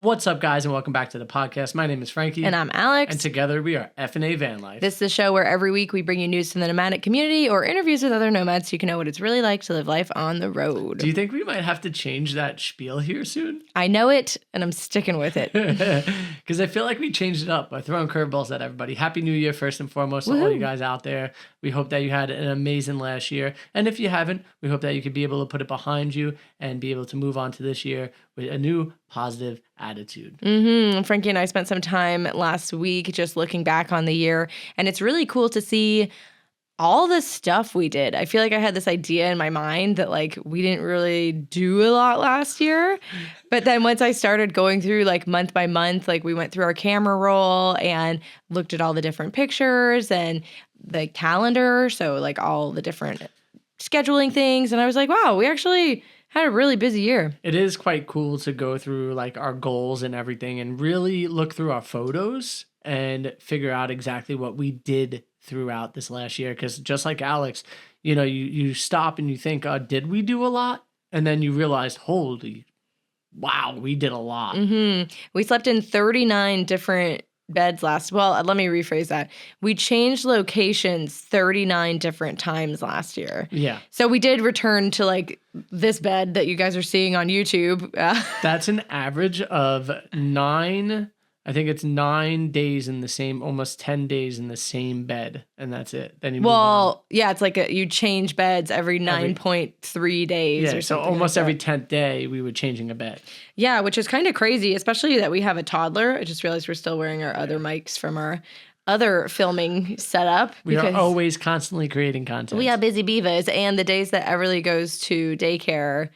What's up, guys, and welcome back to the podcast. My name is Frankie. And I'm Alex. And together we are FnA Vanlife. This is a show where every week we bring you news from the nomadic community or interviews with other nomads so you can know what it's really like to live life on the road. Do you think we might have to change that spiel here soon? I know it, and I'm sticking with it. Because I feel like we changed it up by throwing curveballs at everybody. Happy New Year, first and foremost, to all you guys out there. We hope that you had an amazing last year. And if you haven't, we hope that you could be able to put it behind you and be able to move on to this year with a new positive attitude. Frankie and I spent some time last week just looking back on the year, and it's really cool to see all the stuff we did. I feel like I had this idea in my mind that like we didn't really do a lot last year. But then once I started going through like month by month, like we went through our camera roll and looked at all the different pictures and the calendar. So like all the different scheduling things. And I was like, wow, we actually had a really busy year. It is quite cool to go through like our goals and everything and really look through our photos and figure out exactly what we did throughout this last year. Because just like Alex, you know, you stop and you think, did we do a lot? And then you realize, holy, wow, we did a lot. We slept in 39 different beds let me rephrase that. We changed locations 39 different times last year. Yeah. So we did return to like this bed that you guys are seeing on YouTube. That's an average of 9 days in the same, almost 10 days in the same bed, and that's it. Then you move on. Yeah, it's like you change beds every 9.3 days or something. So almost every 10th day we were changing a bed. Yeah, which is kind of crazy, especially that we have a toddler. I just realized we're still wearing our other mics from our other filming setup. We are always constantly creating content. We are busy beavers, and the days that Everly goes to daycare,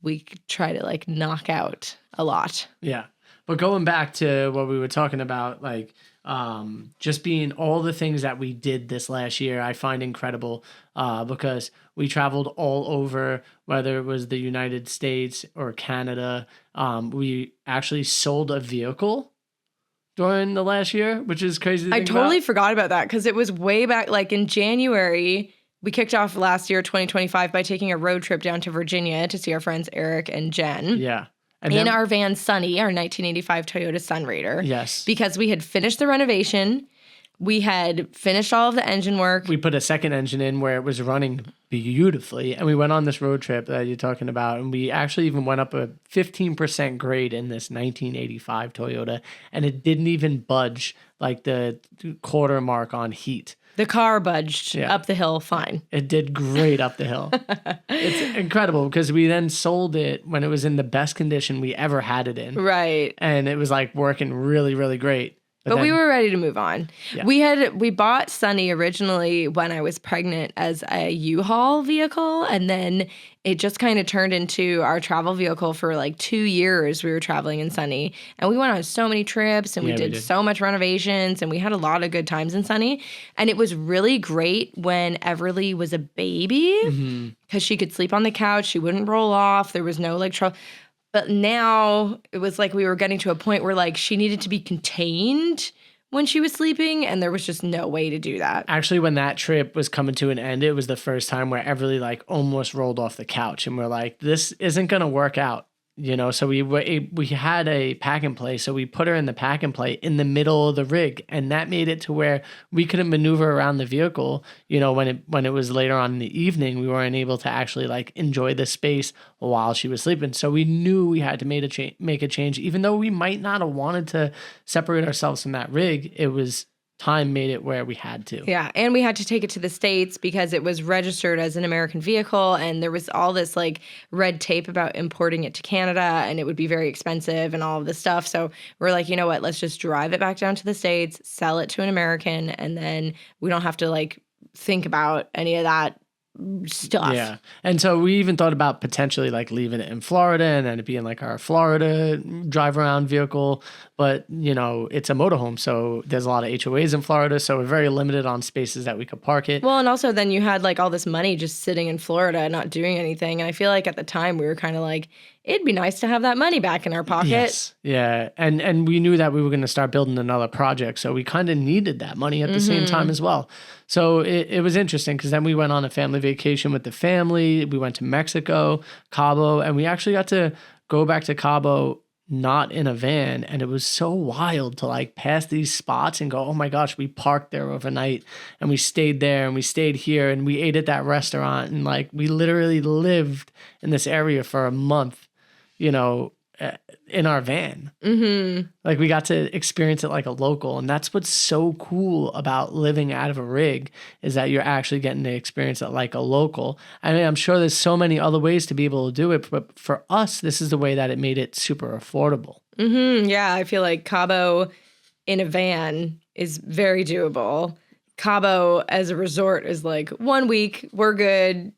we try to like knock out a lot. Yeah. But going back to what we were talking about, like just being all the things that we did this last year, I find incredible because we traveled all over, whether it was the United States or Canada. We actually sold a vehicle during the last year, which is crazy to think I totally forgot about that because it was way back, like in January. We kicked off last year, 2025, by taking a road trip down to Virginia to see our friends Eric and Jen. Yeah. And in our van Sunny, our 1985 Toyota Sunraider. Yes. Because we had finished the renovation. We had finished all of the engine work. We put a second engine in where it was running beautifully. And we went on this road trip that you're talking about. And we actually even went up a 15% grade in this 1985 Toyota. And it didn't even budge like the quarter mark on heat. The car budged up the hill fine. It did great up the hill. It's incredible because we then sold it when it was in the best condition we ever had it in. Right. And it was like working really, really great. But we were ready to move on. Yeah. We bought Sunny originally when I was pregnant as a U-Haul vehicle, and then it just kind of turned into our travel vehicle for like 2 years. We were traveling in Sunny, and we went on so many trips, and we did so much renovations, and we had a lot of good times in Sunny. And it was really great when Everly was a baby because she could sleep on the couch, she wouldn't roll off, there was no like trouble. But now it was like we were getting to a point where like she needed to be contained when she was sleeping, and there was just no way to do that. Actually, when that trip was coming to an end, it was the first time where Everly like almost rolled off the couch, and we're like, this isn't going to work out. You know, so we had a pack and play, so we put her in the pack and play in the middle of the rig, and that made it to where we couldn't maneuver around the vehicle. You know, when it was later on in the evening, we weren't able to actually like enjoy the space while she was sleeping. So we knew we had to make a change, even though we might not have wanted to separate ourselves from that rig. It was time made it where we had to. Yeah, and we had to take it to the States because it was registered as an American vehicle, and there was all this like red tape about importing it to Canada, and it would be very expensive and all of this stuff. So we're like, you know what, let's just drive it back down to the States, sell it to an American, and then we don't have to like think about any of that stuff. Yeah. And so we even thought about potentially like leaving it in Florida and then it being like our Florida drive around vehicle. But, you know, it's a motorhome. So there's a lot of HOAs in Florida. So we're very limited on spaces that we could park it. Well, and also then you had like all this money just sitting in Florida not doing anything. And I feel like at the time we were kind of like, it'd be nice to have that money back in our pocket. Yes. Yeah. And we knew that we were going to start building another project. So we kind of needed that money at the same time as well. So it was interesting because then we went on a family vacation with the family. We went to Mexico, Cabo, and we actually got to go back to Cabo not in a van. And it was so wild to like pass these spots and go, oh my gosh, we parked there overnight and we stayed there and we stayed here and we ate at that restaurant. And like we literally lived in this area for a month, you know, in our van. Like we got to experience it like a local. And that's what's so cool about living out of a rig, is that you're actually getting to experience it like a local. I mean, I'm sure there's so many other ways to be able to do it, but for us, this is the way that it made it super affordable. Yeah, I feel like Cabo in a van is very doable. Cabo as a resort is like 1 week, we're good.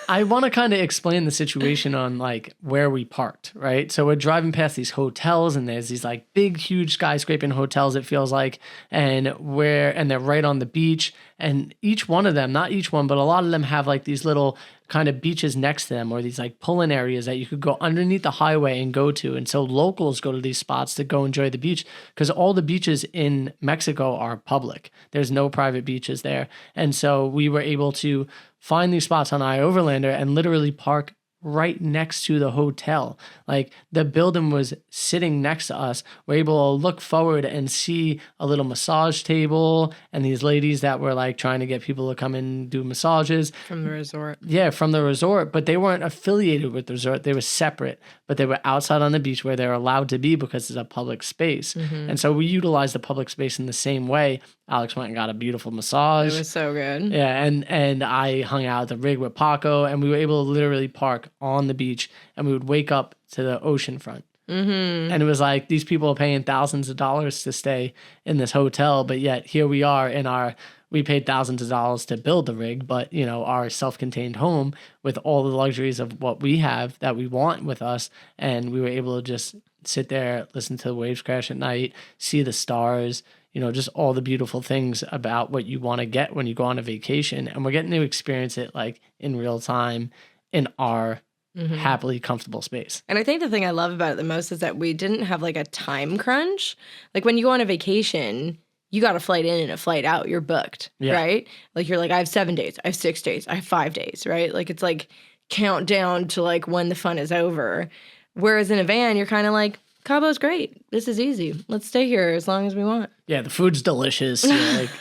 I want to kind of explain the situation on like where we parked, right? So we're driving past these hotels and there's these like big, huge skyscraping hotels, it feels like, and they're right on the beach. And each one of them, not each one, but a lot of them have like these little kind of beaches next to them, or these like pull-in areas that you could go underneath the highway and go to. And so locals go to these spots to go enjoy the beach, because all the beaches in Mexico are public. There's no private beaches there. And so we were able to find these spots on iOverlander and literally park right next to the hotel. Like the building was sitting next to us. We're able to look forward and see a little massage table and these ladies that were like trying to get people to come and do massages. From the resort. Yeah, from the resort, but they weren't affiliated with the resort. They were separate, but they were outside on the beach where they're allowed to be because it's a public space. And so we utilized the public space in the same way. Alex went and got a beautiful massage. It was so good. Yeah, and I hung out at the rig with Paco, and we were able to literally park on the beach, and we would wake up to the ocean front. And it was like, these people are paying thousands of dollars to stay in this hotel, but yet here we are we paid thousands of dollars to build the rig, but you know, our self-contained home with all the luxuries of what we have that we want with us. And we were able to just sit there, listen to the waves crash at night, see the stars, you know, just all the beautiful things about what you want to get when you go on a vacation. And we're getting to experience it like in real time in our happily comfortable space. And I think the thing I love about it the most is that we didn't have like a time crunch. Like when you go on a vacation, you got a flight in and a flight out. You're booked, right? Like you're like, I have 7 days, I have 6 days, I have 5 days, right? Like it's like countdown to like when the fun is over. Whereas in a van, you're kind of like, Cabo's great. This is easy. Let's stay here as long as we want. Yeah, the food's delicious. Like,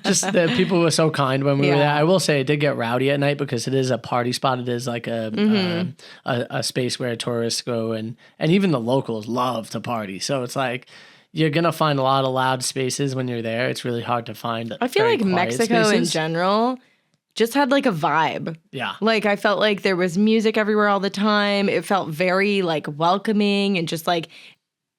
just the people were so kind when we were there. I will say it did get rowdy at night because it is a party spot. It is like a space where tourists go, and even the locals love to party. So it's like you're gonna find a lot of loud spaces when you're there. It's really hard to find. I feel like Mexico spaces in general just had like a vibe. Yeah. Like I felt like there was music everywhere all the time. It felt very like welcoming and just like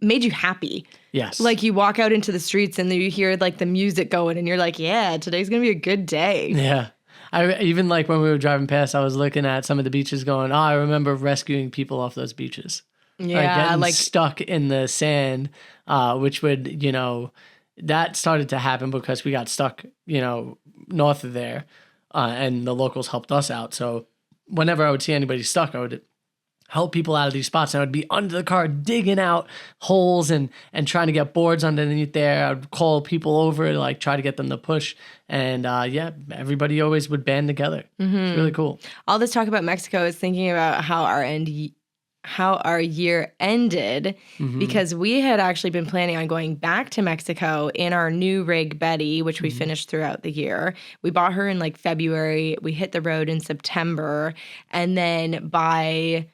made you happy. Yes. Like you walk out into the streets and you hear like the music going and you're like, yeah, today's going to be a good day. Yeah. I even like when we were driving past, I was looking at some of the beaches going, I remember rescuing people off those beaches. Yeah. Like stuck in the sand, which would, you know, that started to happen because we got stuck, you know, north of there. And the locals helped us out. So whenever I would see anybody stuck, I would help people out of these spots. And I would be under the car digging out holes and trying to get boards underneath there. I would call people over to like try to get them to push. And yeah, everybody always would band together. It's really cool. All this talk about Mexico is thinking about how our year ended, because we had actually been planning on going back to Mexico in our new rig, Betty, which we finished throughout the year. We bought her in like February. We hit the road in September. And then by,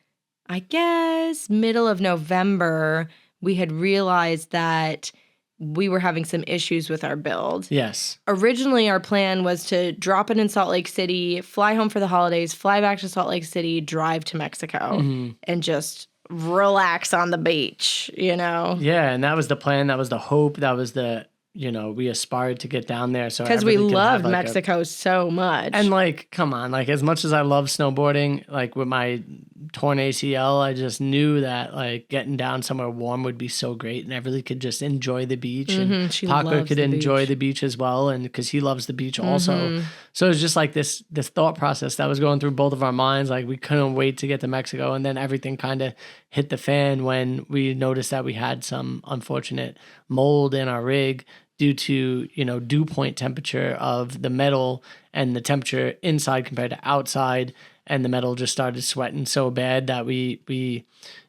I guess, middle of November, we had realized that we were having some issues with our build. Yes. Originally, our plan was to drop it in Salt Lake City, fly home for the holidays, fly back to Salt Lake City, drive to Mexico, and just relax on the beach, you know? Yeah, and that was the plan. That was the hope. That was the, you know, we aspired to get down there. So because we loved Mexico so much. And like, come on, like as much as I love snowboarding, like with my torn ACL, I just knew that like getting down somewhere warm would be so great, and I really could just enjoy the beach. And Paco could enjoy the beach as well, and because he loves the beach also. So it was just like this thought process that was going through both of our minds. Like we couldn't wait to get to Mexico, and then everything kind of hit the fan when we noticed that we had some unfortunate mold in our rig due to, you know, dew point temperature of the metal and the temperature inside compared to outside. And the metal just started sweating so bad that we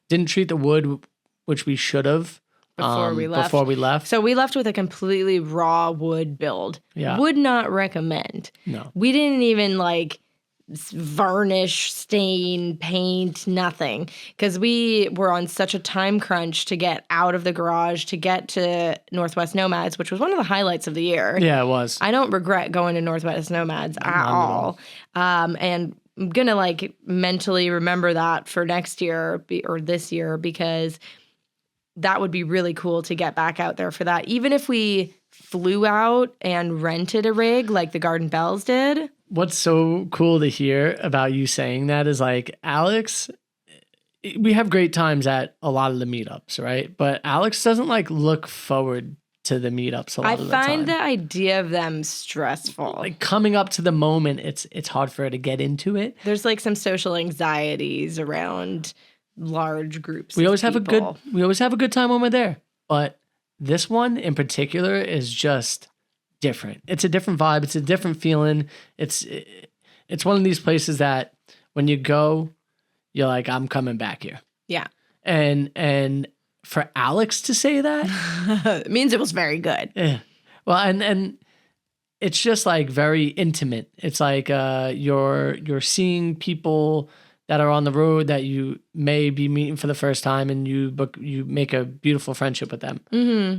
didn't treat the wood which we should have before we left. Before we left. So we left with a completely raw wood build. Yeah. Would not recommend. No. We didn't even like varnish, stain, paint, nothing. Because we were on such a time crunch to get out of the garage to get to Northwest Nomads, which was one of the highlights of the year. Yeah, it was. I don't regret going to Northwest Nomads at all. And I'm going to like mentally remember that for next year or this year, because that would be really cool to get back out there for that. Even if we flew out and rented a rig like the Garden Bells did. What's so cool to hear about you saying that is like, Alex, we have great times at a lot of the meetups, right? But Alex doesn't like look forward to the meetups a lot of the time. I find the idea of them stressful. Like coming up to the moment, it's hard for her to get into it. There's like some social anxieties around large groups. We always have people. we always have a good time when we're there. But this one in particular is just different. It's a different vibe. It's a different feeling. It's one of these places that when you go, you're like, I'm coming back here. Yeah. And for Alex to say that, it means it was very good. Yeah. Well, and it's just like very intimate. It's like you're seeing people that are on the road that you may be meeting for the first time, and you make a beautiful friendship with them,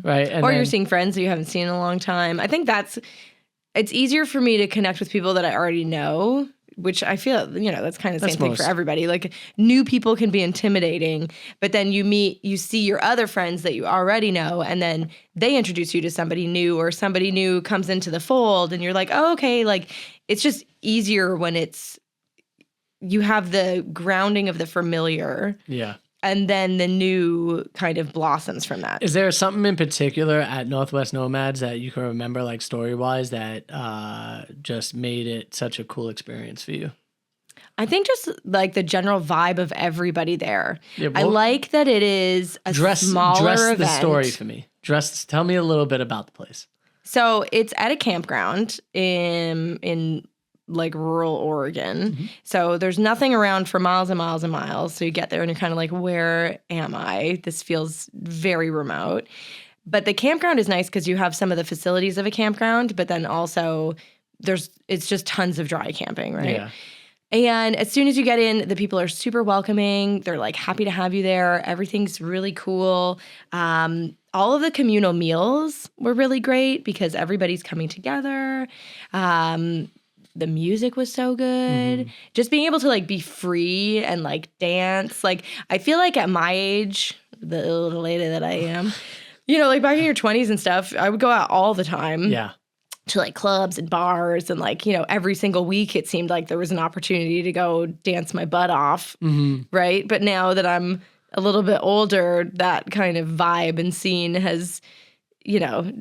right? And you're seeing friends that you haven't seen in a long time. I think it's easier for me to connect with people that I already know, which I feel, that's kind of the same thing for everybody. Like new people can be intimidating, but then you see your other friends that you already know, and then they introduce you to somebody new, or somebody new comes into the fold, and you're like, oh, okay. Like it's just easier when you have the grounding of the familiar. Yeah. And then the new kind of blossoms from that. Is there something in particular at Northwest Nomads that you can remember, like story-wise, that just made it such a cool experience for you? I think just like the general vibe of everybody there. Yeah, I like that it is a smaller event. Dress the story for me. Tell me a little bit about the place. So it's at a campground in like rural Oregon. Mm-hmm. So there's nothing around for miles and miles and miles. So you get there and you're kind of like, where am I? This feels very remote. But the campground is nice because you have some of the facilities of a campground, but then also it's just tons of dry camping, right? Yeah. And as soon as you get in, the people are super welcoming. They're like happy to have you there. Everything's really cool. All of the communal meals were really great because everybody's coming together. The music was so good. Mm-hmm. Just being able to like be free and like dance. Like I feel like at my age, the little lady that I am, like back in your 20s and stuff, I would go out all the time. Yeah. To like clubs and bars, and like, every single week it seemed like there was an opportunity to go dance my butt off. Mm-hmm. Right. But now that I'm a little bit older, that kind of vibe and scene has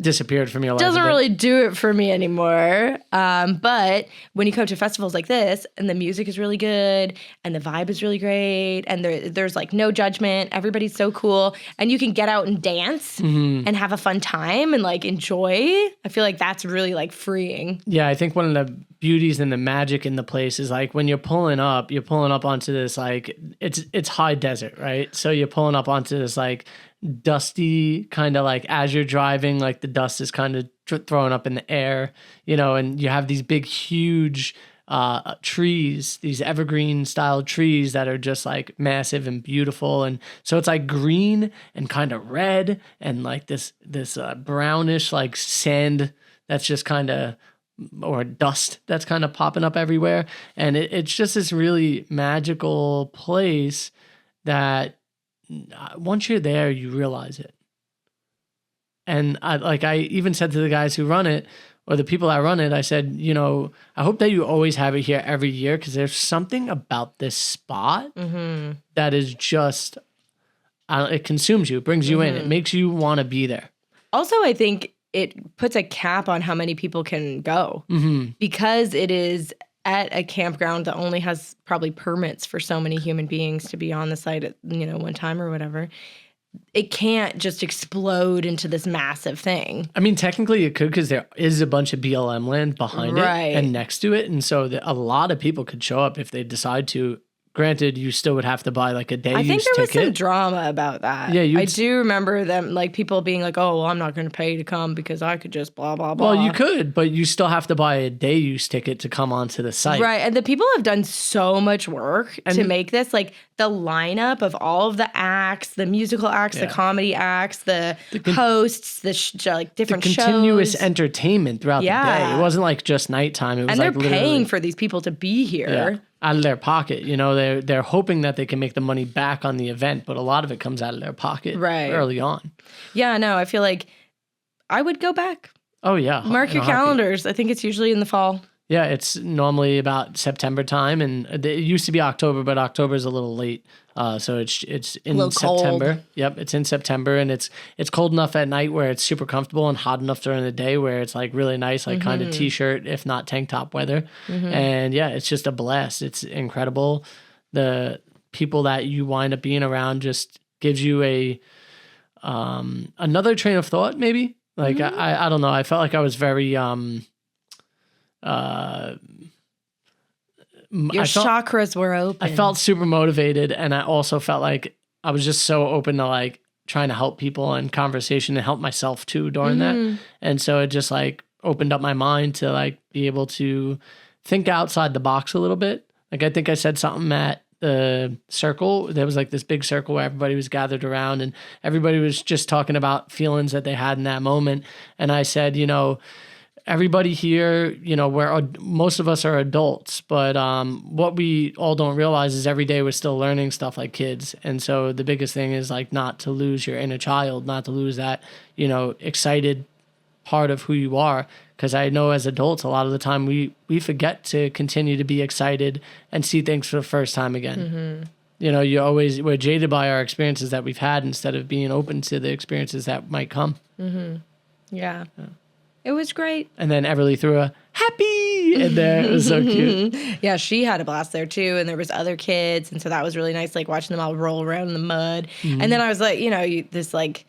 disappeared from your life. Doesn't really do it for me anymore. But when you come to festivals like this, and the music is really good, and the vibe is really great, and there's like no judgment, everybody's so cool, and you can get out and dance and have a fun time and like enjoy. I feel like that's really like freeing. Yeah, I think one of the beauties and the magic in the place is like when you're pulling up onto this like it's high desert, right? So you're pulling up onto this like dusty kind of like as you're driving, like the dust is kind of thrown up in the air, and you have these big, huge trees, these evergreen style trees that are just like massive and beautiful. And so it's like green and kind of red and like this brownish like sand that's just kind of, or dust that's kind of popping up everywhere. And it's just this really magical place that once you're there, you realize it. And I even said to the guys who run it, or the people that run it, I said, I hope that you always have it here every year, because there's something about this spot that is just, it consumes you, it brings you in, it makes you want to be there. Also, I think it puts a cap on how many people can go because it is at a campground that only has probably permits for so many human beings to be on the site at one time or whatever. It can't just explode into this massive thing. I mean, technically it could, because there is a bunch of BLM land behind it and next to it. And so a lot of people could show up if they decide to Granted, you still would have to buy like a day use ticket. I think there was some drama about that. Yeah, I do remember them, like people being like, "Oh, well, I'm not going to pay to come because I could just blah blah blah." Well, you could, but you still have to buy a day use ticket to come onto the site. Right, and the people have done so much work to make this. Like the lineup of all of the acts, the musical acts, the comedy acts, the hosts, like different the continuous entertainment throughout the day. It wasn't like just nighttime. It was and they're paying for these people to be here. Out of their pocket. You know, they're hoping that they can make the money back on the event, but a lot of it comes out of their pocket early on. Yeah, no, I feel like I would go back. Oh, yeah. Mark your calendars. I think it's usually in the fall. Yeah, it's normally about September time, and it used to be October, but October is a little late. So it's in September. Cold. Yep, it's in September, and it's cold enough at night where it's super comfortable, and hot enough during the day where it's like really nice, like kind of t-shirt, if not tank top weather. And yeah, it's just a blast. It's incredible. The people that you wind up being around just gives you a another train of thought, maybe. Like I don't know. I felt like I was very your chakras were open. I felt super motivated, and I also felt like I was just so open to like trying to help people in conversation and help myself too during that. And so it just like opened up my mind to like be able to think outside the box a little bit. Like I think I said something at the circle. There was like this big circle where everybody was gathered around and everybody was just talking about feelings that they had in that moment. And I said, you know, everybody here, you know, most of us are adults, but what we all don't realize is every day we're still learning stuff like kids. And so the biggest thing is like not to lose your inner child, not to lose that, you know, excited part of who you are. Because I know as adults, a lot of the time we forget to continue to be excited and see things for the first time again. You know, we're jaded by our experiences that we've had instead of being open to the experiences that might come. Yeah. It was great. And then Everly threw a happy in there. It was so cute. Yeah, she had a blast there too. And there was other kids. And so that was really nice, like watching them all roll around in the mud. And then I was like, you know, this like,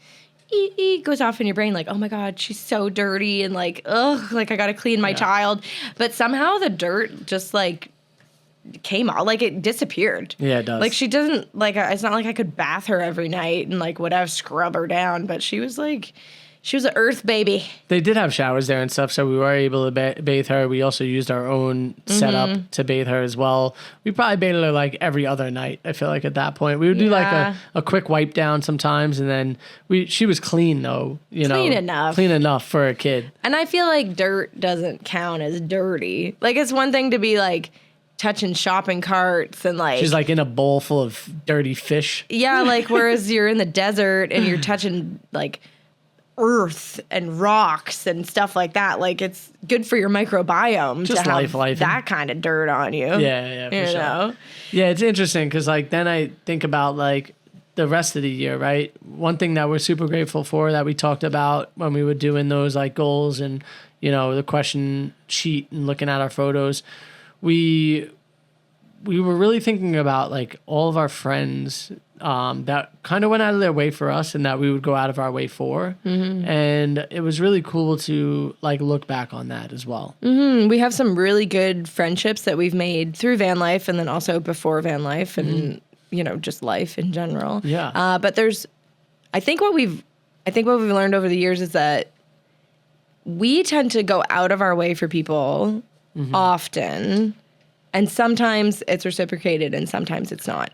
goes off in your brain like, oh my God, she's so dirty. And like, ugh, like I got to clean my child. But somehow the dirt just like came out, like it disappeared. Yeah, it does. Like she doesn't, like, it's not like I could bath her every night and like whatever, scrub her down. But she was like... She was an earth baby. They did have showers there and stuff, so we were able to bathe her. We also used our own setup to bathe her as well. We probably bathed her like every other night, I feel like at that point. We would do like a quick wipe down sometimes, and then she was clean though. Clean enough for a kid. And I feel like dirt doesn't count as dirty. Like it's one thing to be like touching shopping carts and like... She's like in a bowl full of dirty fish. Yeah, like whereas you're in the desert and you're touching like... earth and rocks and stuff like that. Like it's good for your microbiome just to have that kind of dirt on you. Yeah, for sure. Yeah, it's interesting because like then I think about like the rest of the year, right? One thing that we're super grateful for that we talked about when we were doing those like goals and, you know, the question sheet and looking at our photos, we were really thinking about like all of our friends that kind of went out of their way for us and that we would go out of our way for. And it was really cool to like look back on that as well. We have some really good friendships that we've made through van life and then also before van life and, you know, just life in general. Yeah. But I think what we've learned over the years is that we tend to go out of our way for people often. And sometimes it's reciprocated and sometimes it's not.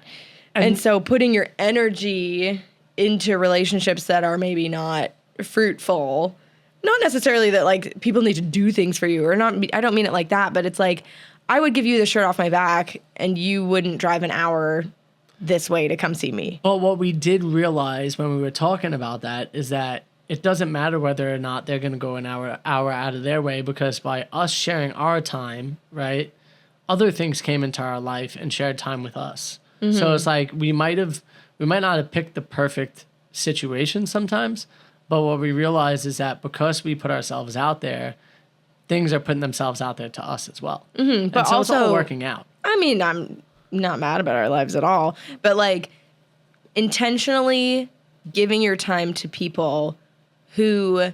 And so putting your energy into relationships that are maybe not fruitful, not necessarily that like people need to do things for you or not. I don't mean it like that, but it's like I would give you the shirt off my back and you wouldn't drive an hour this way to come see me. But what we did realize when we were talking about that is that it doesn't matter whether or not they're going to go an hour out of their way, because by us sharing our time, right, other things came into our life and shared time with us. So it's like we might not have picked the perfect situation sometimes, but what we realize is that because we put ourselves out there, things are putting themselves out there to us as well. But so also it's all working out. I mean, I'm not mad about our lives at all, but like intentionally giving your time to people who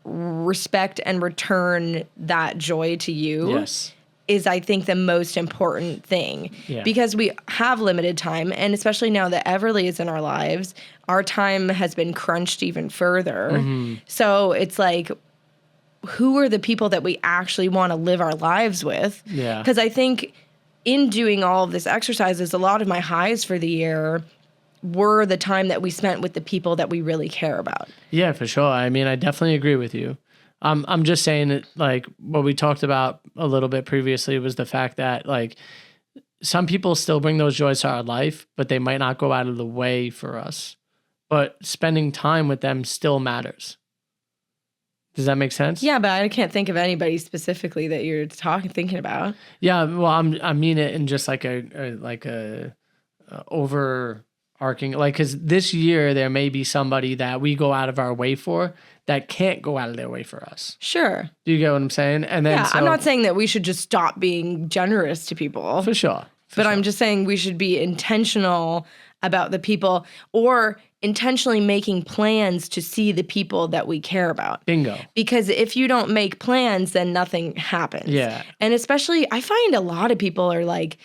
respect and return that joy to you. Yes. is, I think, the most important thing. Yeah. Because we have limited time, and especially now that Everly is in our lives, our time has been crunched even further. Mm-hmm. So it's like, who are the people that we actually want to live our lives with? Yeah. Because I think in doing all of this exercises, a lot of my highs for the year were the time that we spent with the people that we really care about. Yeah, for sure. I mean, I definitely agree with you. I'm just saying that, like, what we talked about a little bit previously was the fact that, like, some people still bring those joys to our life, but they might not go out of the way for us. But spending time with them still matters. Does that make sense? Yeah, but I can't think of anybody specifically that you're thinking about. Yeah, well, I mean it in just like a overarching, like, because this year there may be somebody that we go out of our way for that can't go out of their way for us. Sure. Do you get what I'm saying? And then I'm not saying that we should just stop being generous to people. For sure. I'm just saying we should be intentional about the people, or intentionally making plans to see the people that we care about. Bingo. Because if you don't make plans, then nothing happens. Yeah. And especially, I find a lot of people are like,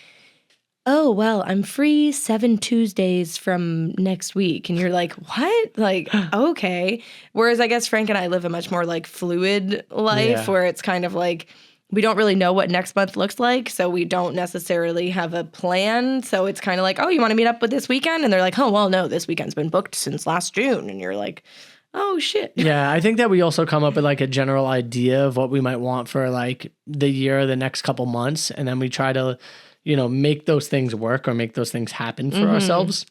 oh, well, I'm free 7 Tuesdays from next week. And you're like, what? Like, okay. Whereas I guess Frank and I live a much more like fluid life where it's kind of like, we don't really know what next month looks like, so we don't necessarily have a plan. So it's kind of like, oh, you want to meet up with this weekend? And they're like, oh, well, no, this weekend's been booked since last June. And you're like, oh, shit. Yeah, I think that we also come up with like a general idea of what we might want for like the year or the next couple months. And then we try to, make those things work or make those things happen for ourselves.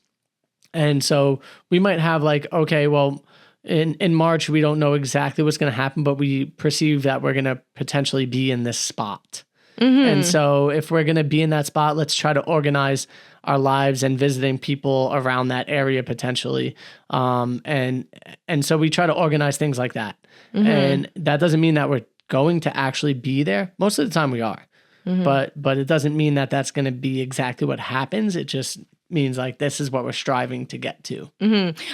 And so we might have like, okay, well, in March, we don't know exactly what's going to happen, but we perceive that we're going to potentially be in this spot. And so if we're going to be in that spot, let's try to organize our lives and visiting people around that area potentially. And so we try to organize things like that. And that doesn't mean that we're going to actually be there. Most of the time we are. But it doesn't mean that that's going to be exactly what happens. It just means like this is what we're striving to get to.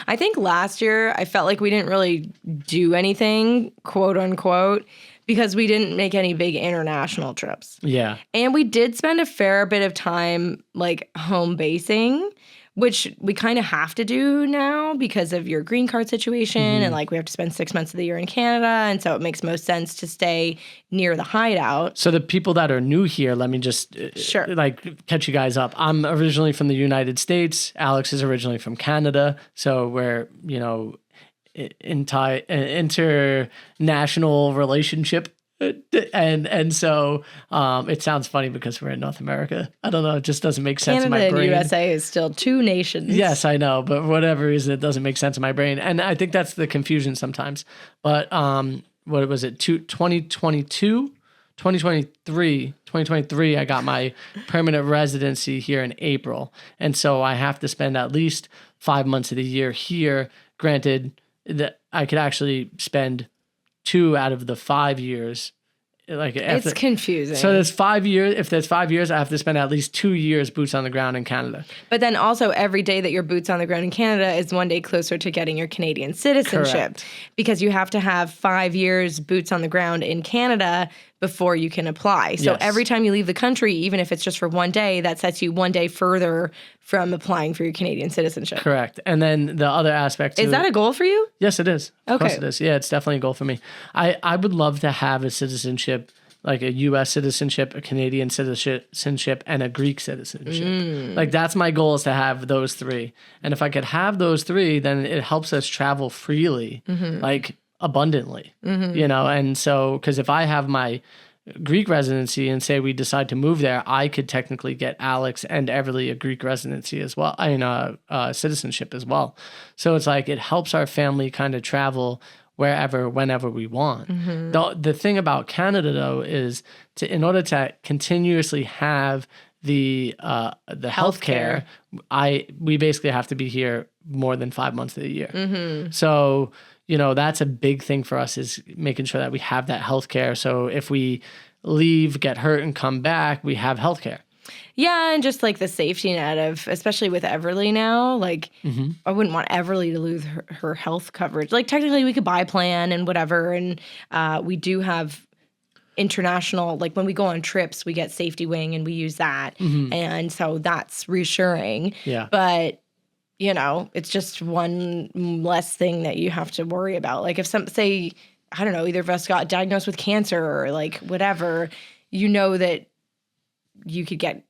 I think last year I felt like we didn't really do anything, quote unquote, because we didn't make any big international trips. Yeah. And we did spend a fair bit of time like home basing, which we kind of have to do now because of your green card situation. And like we have to spend 6 months of the year in Canada. And so it makes most sense to stay near the hideout. So the people that are new here, let me just like catch you guys up. I'm originally from the United States. Alex is originally from Canada. So we're, international relationship. And so it sounds funny because we're in North America. I don't know. It just doesn't make sense in my brain. Canada and USA is still two nations. Yes, I know. But for whatever reason, it doesn't make sense in my brain. And I think that's the confusion sometimes. But what was it? 2023, I got my permanent residency here in April. And so I have to spend at least 5 months of the year here. Granted, that I could actually spend 2 out of the 5 years. Like it's confusing. So there's 5 years. If there's 5 years, I have to spend at least 2 years boots on the ground in Canada. But then also every day that you're boots on the ground in Canada is one day closer to getting your Canadian citizenship. Correct. Because you have to have 5 years boots on the ground in Canada before you can apply. So every time you leave the country, even if it's just for one day, that sets you one day further from applying for your Canadian citizenship. Correct. And then the other aspect is that a goal for you? Yes, it is. Okay. Of course it is. Yeah, it's definitely a goal for me. I would love to have a citizenship, like a U.S. citizenship, a Canadian citizenship, and a Greek citizenship. Like that's my goal, is to have those 3. And if I could have those 3, then it helps us travel freely, like abundantly, And so, because if I have my Greek residency and say we decide to move there, I could technically get Alex and Everly a Greek residency as well. Citizenship as well. So it's like it helps our family kind of travel wherever, whenever we want. The thing about Canada though is in order to continuously have the healthcare, we basically have to be here more than 5 months of the year. So that's a big thing for us, is making sure that we have that healthcare. So if we leave, get hurt, and come back, we have healthcare. Yeah, and just like the safety net of, especially with Everly now, like I wouldn't want Everly to lose her health coverage. Like technically we could buy a plan and whatever, and we do have international, like when we go on trips, we get safety wing and we use that. And so that's reassuring. Yeah. But, you know, it's just one less thing that you have to worry about. Like if say, I don't know, either of us got diagnosed with cancer or like whatever, you know that you could get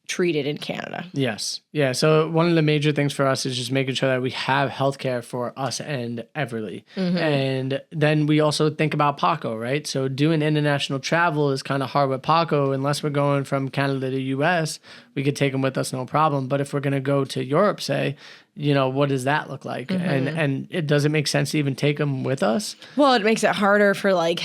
treated in Canada. Yes. Yeah. So one of the major things for us is just making sure that we have healthcare for us and Everly. And then we also think about Paco, right? So doing international travel is kind of hard with Paco. Unless we're going from Canada to US, we could take him with us, no problem. But if we're going to go to Europe, say, you know, what does that look like? And it doesn't make sense to even take him with us. Well, it makes it harder for like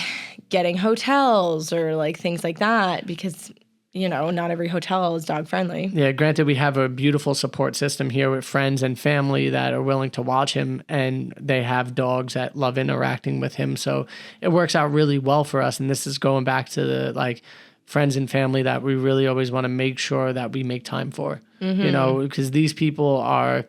getting hotels or like things like that because, you know, not every hotel is dog friendly. Yeah, granted, we have a beautiful support system here with friends and family that are willing to watch him, and they have dogs that love interacting with him. So it works out really well for us. And this is going back to the like friends and family that we really always want to make sure that we make time for, you know, because these people are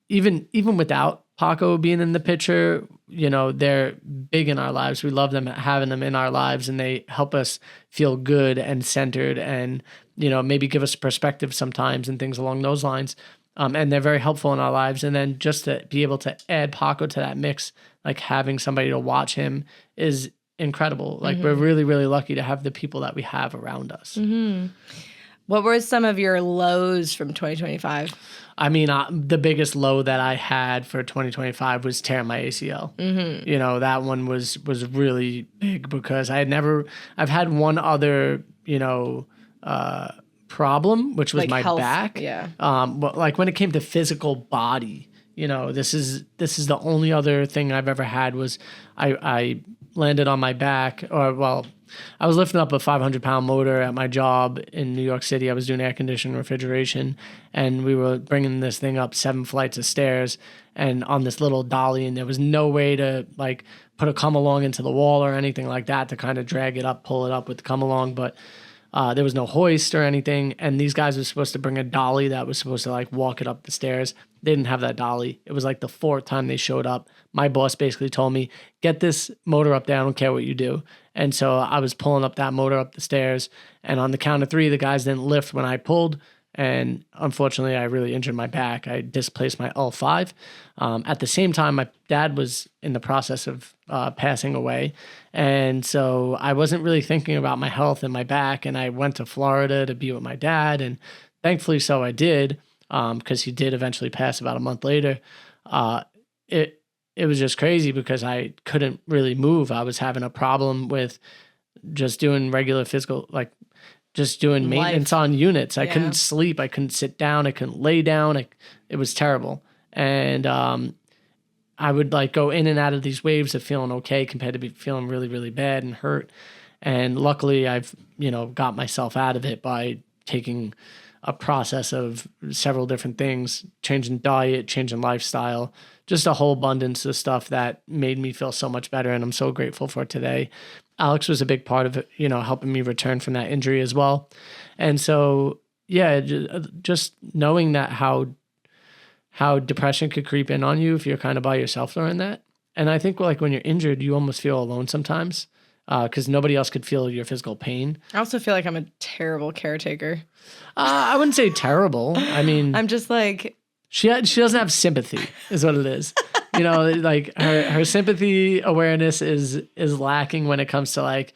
even without Paco being in the picture, you know, they're big in our lives. We love them, having them in our lives, and they help us feel good and centered and, you know, maybe give us perspective sometimes and things along those lines. And they're very helpful in our lives. And then just to be able to add Paco to that mix, like having somebody to watch him is incredible. Like we're really, really lucky to have the people that we have around us. What were some of your lows from 2025? I mean, the biggest low that I had for 2025 was tearing my ACL. You know, that one was really big because I've had one other, you know, problem, which was Like my health, back. yeah. But like when it came to physical body, you know, this is the only other thing I've ever had was I landed on my back, or well, I was lifting up a 500-pound motor at my job in New York City. I was doing air conditioning refrigeration, and we were bringing this thing up 7 flights of stairs and on this little dolly, and there was no way to like put a come along into the wall or anything like that to kind of drag it up, pull it up with the come along, but there was no hoist or anything, and these guys were supposed to bring a dolly that was supposed to like walk it up the stairs. They didn't have that dolly. It was like the 4th time they showed up. My boss basically told me, get this motor up there. I don't care what you do. And so I was pulling up that motor up the stairs, and on the count of 3, the guys didn't lift when I pulled. And unfortunately, I really injured my back. I displaced my L5. At the same time, my dad was in the process of passing away. And so I wasn't really thinking about my health and my back. And I went to Florida to be with my dad. And thankfully, so I did, because he did eventually pass about a month later. It was just crazy because I couldn't really move. I was having a problem with just doing regular physical, like just doing maintenance on units. I couldn't sleep. I couldn't sit down. I couldn't lay down. It was terrible. And I would like go in and out of these waves of feeling okay compared to be feeling really, really bad and hurt. And luckily I've, you know, got myself out of it by taking a process of several different things, changing diet, changing lifestyle, just a whole abundance of stuff that made me feel so much better. And I'm so grateful for today. Alex was a big part of it, you know, helping me return from that injury as well. And so, yeah, just knowing that how depression could creep in on you if you're kind of by yourself during that. And I think like when you're injured, you almost feel alone sometimes because nobody else could feel your physical pain. I also feel like I'm a terrible caretaker. I wouldn't say terrible. I mean, I'm just like, she doesn't have sympathy is what it is. You know, like her sympathy awareness is lacking when it comes to like,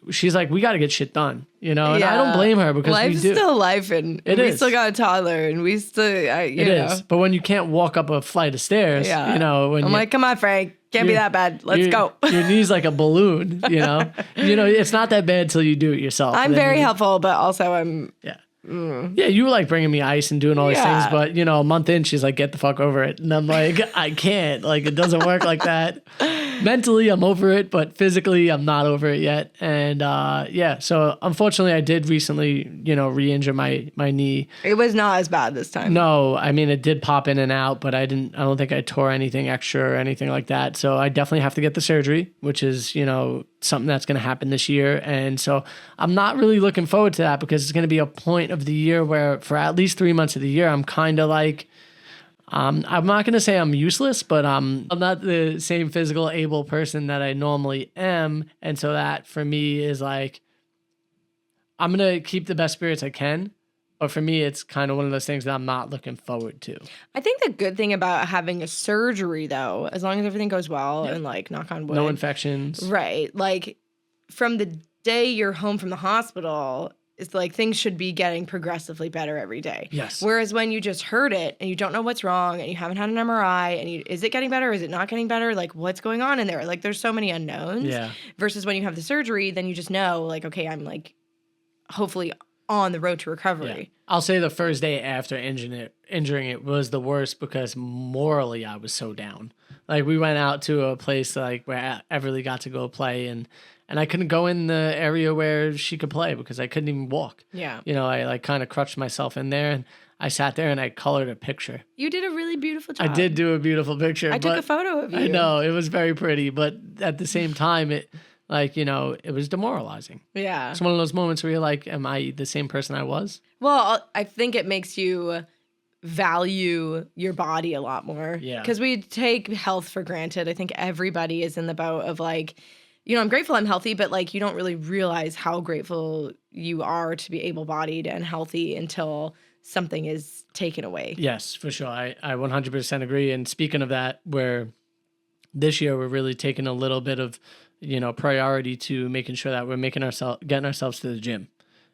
she's like, we got to get shit done, you know? And I don't blame her because life's we do. still life, and we still got a toddler, and we still, you know. But when you can't walk up a flight of stairs, you know, when I'm like, come on, Frank, can't be that bad. Let's go. Your knee's like a balloon, you know? It's not that bad till you do it yourself. I'm very helpful, but also I'm... Yeah, you were like bringing me ice and doing all these things, but you know, a month in, she's like, get the fuck over it. And I'm like, I can't, like, it doesn't work like that. Mentally, I'm over it, but physically, I'm not over it yet. And so unfortunately, I did recently, you know, re-injure my knee. It was not as bad this time. No, I mean, it did pop in and out, but I don't think I tore anything extra or anything like that. So I definitely have to get the surgery, which is, you know, something that's going to happen this year. And so I'm not really looking forward to that because it's going to be a point of the year where for at least 3 months of the year, I'm kind of like, I'm not going to say I'm useless, but I'm not the same physical able person that I normally am. And so that for me is like, I'm going to keep the best spirits I can. But for me, it's kind of one of those things that I'm not looking forward to. I think the good thing about having a surgery, though, as long as everything goes well and like knock on wood. No infections. Right. Like from the day you're home from the hospital, it's like things should be getting progressively better every day. Yes. Whereas when you just heard it and you don't know what's wrong and you haven't had an MRI and is it getting better? Is it not getting better? Like what's going on in there? Like there's so many unknowns. Yeah. Versus when you have the surgery, then you just know like, okay, I'm like hopefully on the road to recovery. Yeah. I'll say the first day after injuring it was the worst because morally I was so down. Like we went out to a place like where Everly got to go play and I couldn't go in the area where she could play because I couldn't even walk. Yeah. You know, I like kind of crutched myself in there and I sat there and I colored a picture. You did a really beautiful job. I did do a beautiful picture. I took a photo of you. I know, it was very pretty, but at the same time, it like, you know, it was demoralizing. Yeah. It's one of those moments where you're like, am I the same person I was? Well, I think it makes you value your body a lot more. Yeah. Because we take health for granted. I think everybody is in the boat of like, you know, I'm grateful I'm healthy, but like you don't really realize how grateful you are to be able-bodied and healthy until something is taken away. Yes, for sure. I 100% agree. And speaking of that, where this year we're really taking a little bit of, you know, priority to making sure that we're getting ourselves to the gym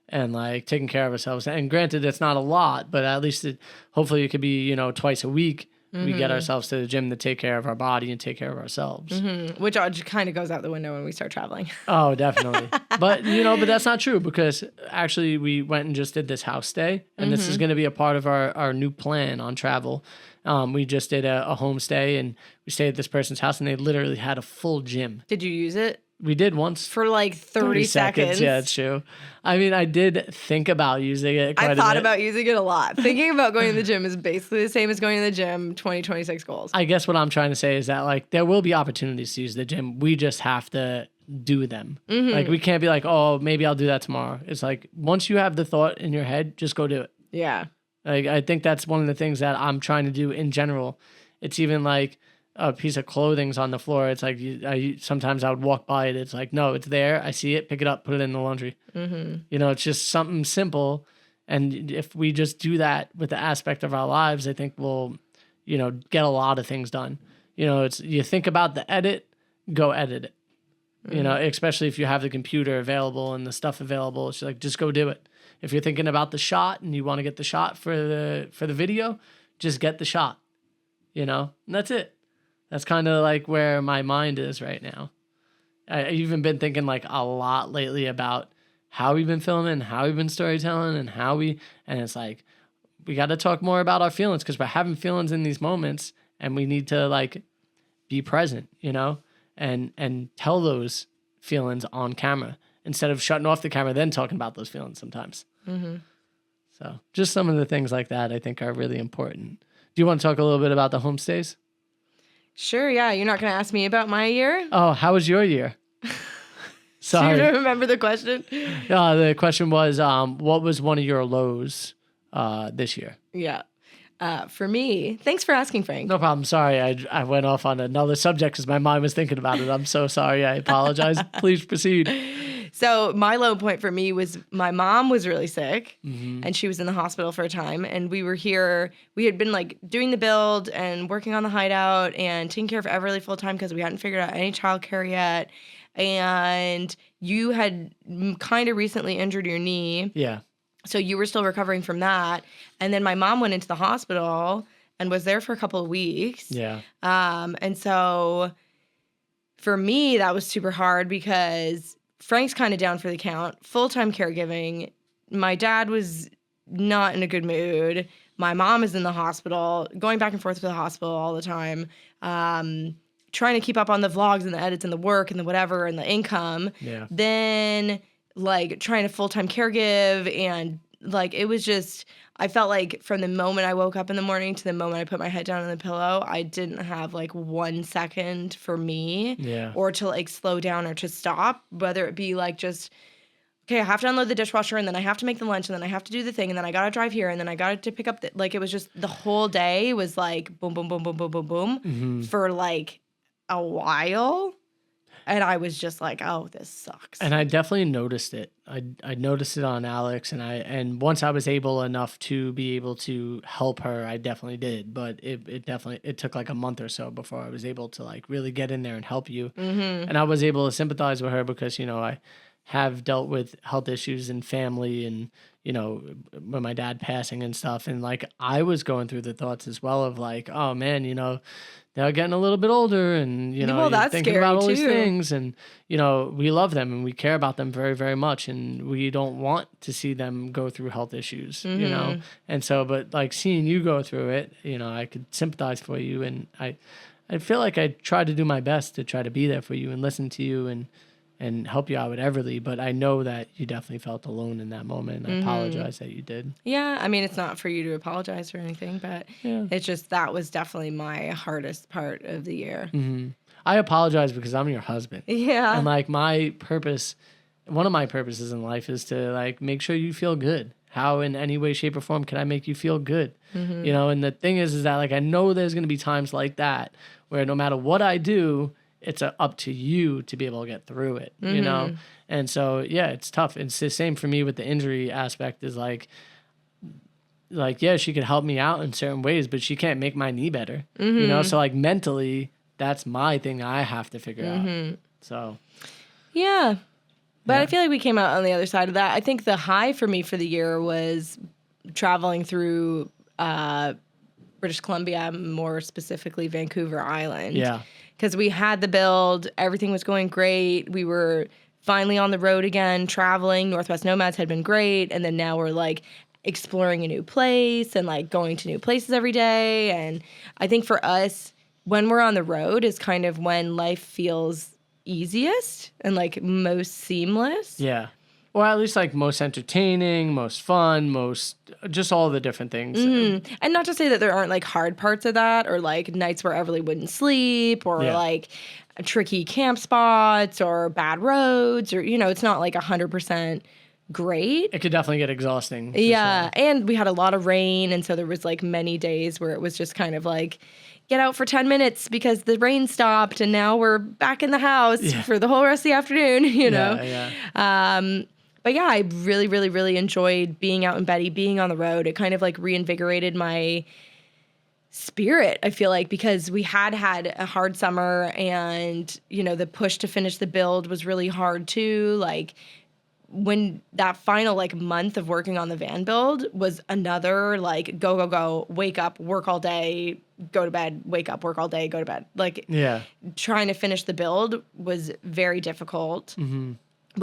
and like taking care of ourselves. And granted, it's not a lot, but at least hopefully it could be, you know, twice a week. We get ourselves to the gym to take care of our body and take care of ourselves. Which kind of goes out the window when we start traveling. Oh, definitely. But, you know, but that's not true because actually we went and just did this house stay. And this is going to be a part of our new plan on travel. We just did a homestay and we stayed at this person's house and they literally had a full gym. Did you use it? We did once. For like 30 seconds. Yeah, it's true. I mean, I did think about using it quite a bit. I thought about using it a lot. Thinking about going to the gym is basically the same as going to the gym 2026 goals. I guess what I'm trying to say is that like there will be opportunities to use the gym. We just have to do them. Like we can't be like, oh, maybe I'll do that tomorrow. It's like once you have the thought in your head, just go do it. Yeah. Like I think that's one of the things that I'm trying to do in general. It's even like a piece of clothing's on the floor. It's like sometimes I would walk by it. It's like, no, it's there. I see it. Pick it up. Put it in the laundry. You know, it's just something simple. And if we just do that with the aspect of our lives, I think we'll, you know, get a lot of things done. You know, it's you think about the edit, go edit it. You know, especially if you have the computer available and the stuff available, it's like just go do it. If you're thinking about the shot and you want to get the shot for the video, just get the shot. You know, and that's it. That's kind of like where my mind is right now. I've even been thinking like a lot lately about how we've been filming, how we've been storytelling, and and it's like, we got to talk more about our feelings because we're having feelings in these moments and we need to like be present, you know, and tell those feelings on camera instead of shutting off the camera, then talking about those feelings sometimes. So just some of the things like that I think are really important. Do you want to talk a little bit about the homestays? Sure, yeah. You're not going to ask me about my year? Oh, how was your year? Sorry. Do you remember the question? The question was, what was one of your lows this year? Yeah. For me, thanks for asking, Frank. No problem. Sorry, I went off on another subject because my mind was thinking about it. I'm so sorry. I apologize. Please proceed. So my low point for me was my mom was really sick and she was in the hospital for a time. And we were here. We had been like doing the build and working on the hideout and taking care of Everly full time because we hadn't figured out any childcare yet. And you had kind of recently injured your knee. Yeah. So you were still recovering from that. And then my mom went into the hospital and was there for a couple of weeks. Yeah. And so for me, that was super hard because Frank's kind of down for the count, full-time caregiving. My dad was not in a good mood. My mom is in the hospital, going back and forth to the hospital all the time, trying to keep up on the vlogs and the edits and the work and the whatever and the income. Yeah. Then, like, trying to full-time caregive and, like, it was just, I felt like from the moment I woke up in the morning to the moment I put my head down on the pillow, I didn't have like 1 second for me or to like slow down or to stop, whether it be like just okay, I have to unload the dishwasher, and then I have to make the lunch, and then I have to do the thing, and then I got to drive here, and then I got to pick up like, it was just the whole day was like boom, boom, boom, boom, boom, boom, boom for like a while. And I was just like, oh, this sucks. And I definitely noticed it. I noticed it on Alex, and once I was able enough to be able to help her, I definitely did. But it took like a month or so before I was able to like really get in there and help you. And I was able to sympathize with her because, I have dealt with health issues in family and, with my dad passing and stuff. And like, I was going through the thoughts as well of like, oh man, they're getting a little bit older and, well, you're that's thinking scary about all these too. things and, we love them and we care about them very, very much. And we don't want to see them go through health issues, And so, but like seeing you go through it, I could sympathize for you. And I feel like I tried to do my best to try to be there for you and listen to you and help you out with Everly, but I know that you definitely felt alone in that moment. And I apologize that you did. Yeah, I mean, it's not for you to apologize or anything, but it's just that was definitely my hardest part of the year. I apologize because I'm your husband. Yeah. And like my purpose, one of my purposes in life is to like make sure you feel good. How in any way, shape, or form can I make you feel good? And the thing is that like I know there's going to be times like that where no matter what I do, it's up to you to be able to get through it, And so, yeah, it's tough. It's the same for me with the injury aspect is like, yeah, she could help me out in certain ways, but she can't make my knee better, So like mentally, that's my thing I have to figure out. So. Yeah. But I feel like we came out on the other side of that. I think the high for me for the year was traveling through British Columbia, more specifically Vancouver Island. Yeah. Because we had the build, everything was going great. We were finally on the road again, traveling. Northwest Nomads had been great. And then now we're like exploring a new place and like going to new places every day. And I think for us, when we're on the road is kind of when life feels easiest and like most seamless. Yeah. Or at least like most entertaining, most fun, most just all the different things. And not to say that there aren't like hard parts of that or like nights where Everly wouldn't sleep or like tricky camp spots or bad roads or, it's not like 100% great. It could definitely get exhausting. Yeah. Sure. And we had a lot of rain. And so there was like many days where it was just kind of like, get out for 10 minutes because the rain stopped and now we're back in the house for the whole rest of the afternoon, Yeah. But yeah, I really, really, really enjoyed being out in Betty, being on the road. It kind of like reinvigorated my spirit, I feel like, because we had a hard summer and, the push to finish the build was really hard too. Like when that final like month of working on the van build was another like go, wake up, work all day, go to bed, wake up, work all day, go to bed. Like trying to finish the build was very difficult.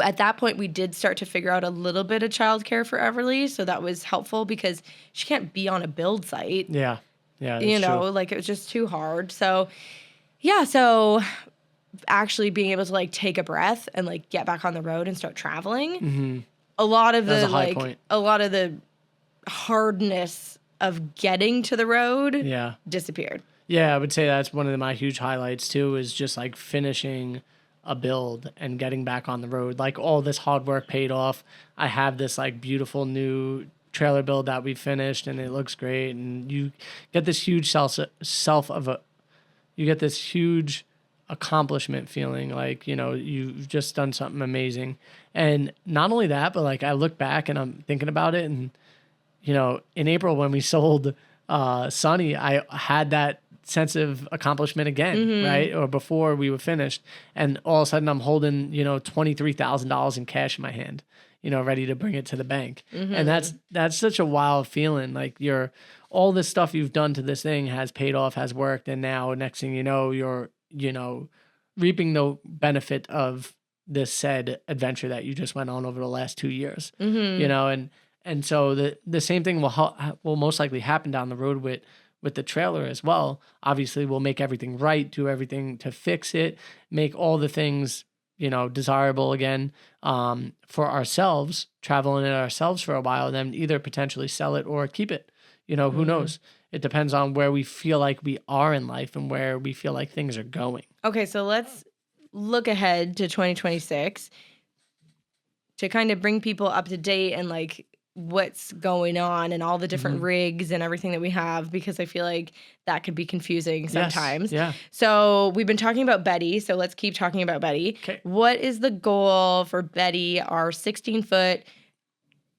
At that point, we did start to figure out a little bit of childcare for Everly, so that was helpful because she can't be on a build site. Yeah, that's true. Like it was just too hard. So, so actually being able to like take a breath and like get back on the road and start traveling. A lot of the point. A lot of the hardness of getting to the road disappeared. Yeah, I would say that's one of my huge highlights too, is just like finishing a build and getting back on the road. Like all this hard work paid off. I have this like beautiful new trailer build that we finished and it looks great. And you get this huge you get this huge accomplishment feeling like, you've just done something amazing. And not only that, but like I look back and I'm thinking about it and, in April when we sold Sunny, I had that sense of accomplishment again, right? Or before we were finished. And all of a sudden I'm holding, $23,000 in cash in my hand, ready to bring it to the bank. And that's such a wild feeling. Like all this stuff you've done to this thing has paid off, has worked. And now next thing you know, you're, reaping the benefit of this said adventure that you just went on over the last 2 years, and so the same thing will most likely happen down the road with the trailer as well. Obviously, we'll make everything right, do everything to fix it, make all the things, desirable again for ourselves, traveling it ourselves for a while, then either potentially sell it or keep it. Who knows? It depends on where we feel like we are in life and where we feel like things are going. Okay, so let's look ahead to 2026. to kind of bring people up to date and like what's going on and all the different rigs and everything that we have, because I feel like that could be confusing sometimes. Yes, yeah. So we've been talking about Betty, so let's keep talking about Betty. Okay. What is the goal for Betty, our 16-foot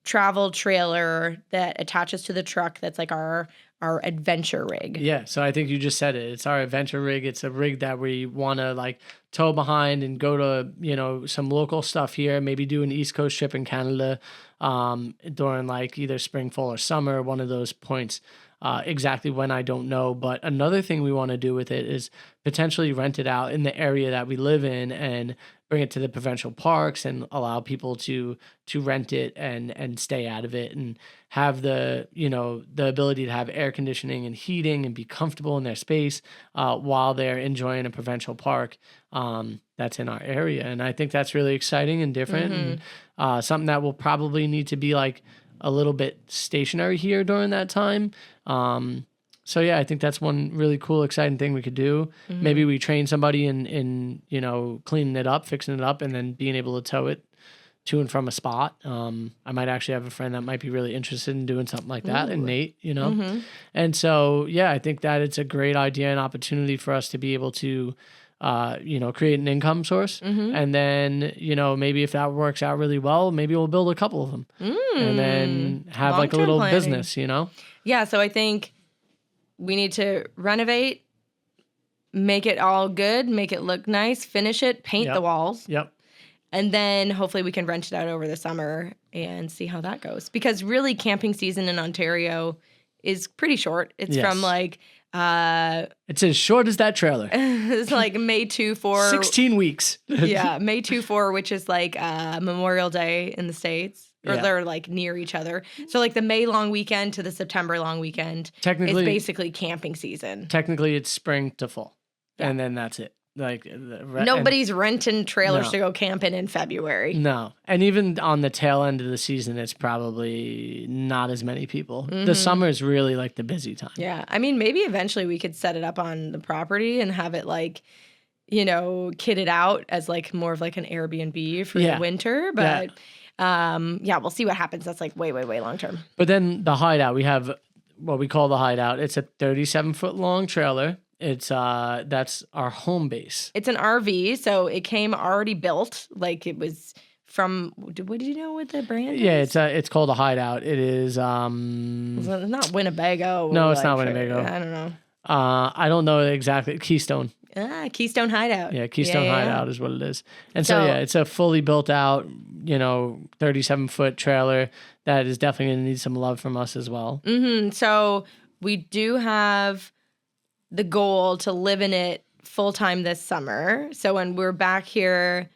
travel trailer that attaches to the truck that's like our adventure rig? Yeah, so I think you just said it. It's our adventure rig. It's a rig that we want to like tow behind and go to, you know, some local stuff here, maybe do an East Coast trip in Canada during like either spring, fall, or summer, one of those points. Exactly when, I don't know. But another thing we want to do with it is potentially rent it out in the area that we live in and bring it to the provincial parks and allow people to rent it and stay out of it and have the, you know, the ability to have air conditioning and heating and be comfortable in their space while they're enjoying a provincial park that's in our area. And I think that's really exciting and different and something that will probably need to be like a little bit stationary here during that time. So yeah, I think that's one really cool, exciting thing we could do. Maybe we train somebody in, you know, cleaning it up, fixing it up, and then being able to tow it to and from a spot. I might actually have a friend that might be really interested in doing something like that, and Nate, you know. And so, yeah, I think that it's a great idea and opportunity for us to be able to, you know, create an income source. And then, you know, maybe if that works out really well, maybe we'll build a couple of them and then have Long-term like a little planning. business, you know? Yeah, so I think we need to renovate, make it all good, make it look nice, finish it, paint the walls. Yep. And then hopefully we can rent it out over the summer and see how that goes. Because really camping season in Ontario is pretty short. It's from like... it's as short as that trailer. It's like May 2-4. 16 weeks. Yeah, May 2-4, which is like Memorial Day in the States. Or they're like near each other. So like the May long weekend to the September long weekend is basically camping season. Technically it's spring to fall. Yeah. And then that's it. Like nobody's renting trailers to go camping in February. No. And even on the tail end of the season, it's probably not as many people. The summer is really like the busy time. Yeah. I mean, maybe eventually we could set it up on the property and have it like, you know, kitted out as like more of like an Airbnb for the winter. But we'll see what happens. That's like way, way, way long term. But then the hideout, we have what we call the hideout. It's a 37-foot long trailer. It's that's our home base. It's an RV, so it came already built. Like it was from. What do you know what the brand is? Yeah, it's called a hideout. It is It's not Winnebago. No, it's not Winnebago. I don't know. I don't know exactly. Keystone. Keystone Hideout. Yeah, Keystone Hideout is what it is. And so it's a fully built out, you know, 37-foot trailer that is definitely going to need some love from us as well. So we do have the goal to live in it full time this summer. So when we're back here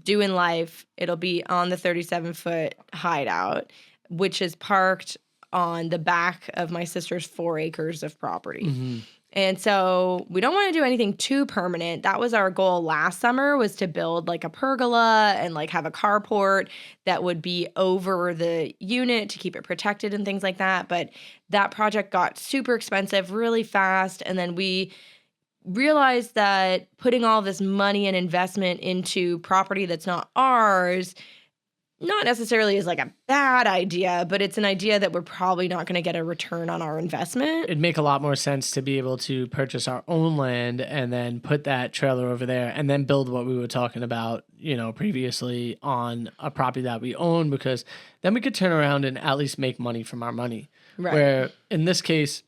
doing life, it'll be on the 37-foot hideout, which is parked on the back of my sister's 4 acres of property. And so we don't want to do anything too permanent. That was our goal last summer, was to build like a pergola and like have a carport that would be over the unit to keep it protected and things like that. But that project got super expensive really fast. And then we realized that putting all this money and investment into property that's not ours not necessarily is like a bad idea, but it's an idea that we're probably not going to get a return on our investment. It'd make a lot more sense to be able to purchase our own land and then put that trailer over there and then build what we were talking about, you know, previously on a property that we own, because then we could turn around and at least make money from our money. Right. Where in this case,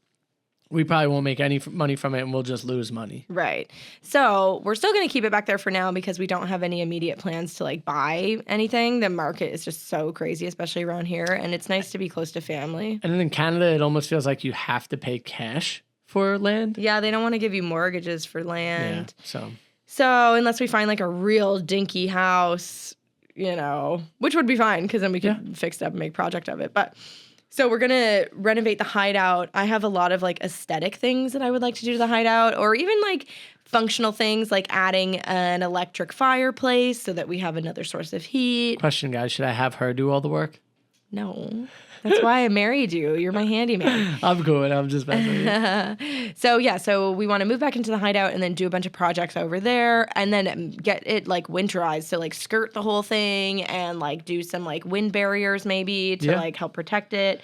we probably won't make any money from it and we'll just lose money. Right. So we're still going to keep it back there for now because we don't have any immediate plans to like buy anything. The market is just so crazy, especially around here. And it's nice to be close to family. And then in Canada, it almost feels like you have to pay cash for land. Yeah, they don't want to give you mortgages for land. Yeah, so unless we find like a real dinky house, you know, which would be fine because then we could fix it up and make a project of it. But so we're going to renovate the hideout. I have a lot of like aesthetic things that I would like to do to the hideout, or even like functional things like adding an electric fireplace so that we have another source of heat. Question, guys, should I have her do all the work? No. That's why I married you. You're my handyman. I'm cool. I'm just messing with you. So we want to move back into the hideout and then do a bunch of projects over there and then get it like winterized. So like skirt the whole thing and like do some like wind barriers maybe to like help protect it.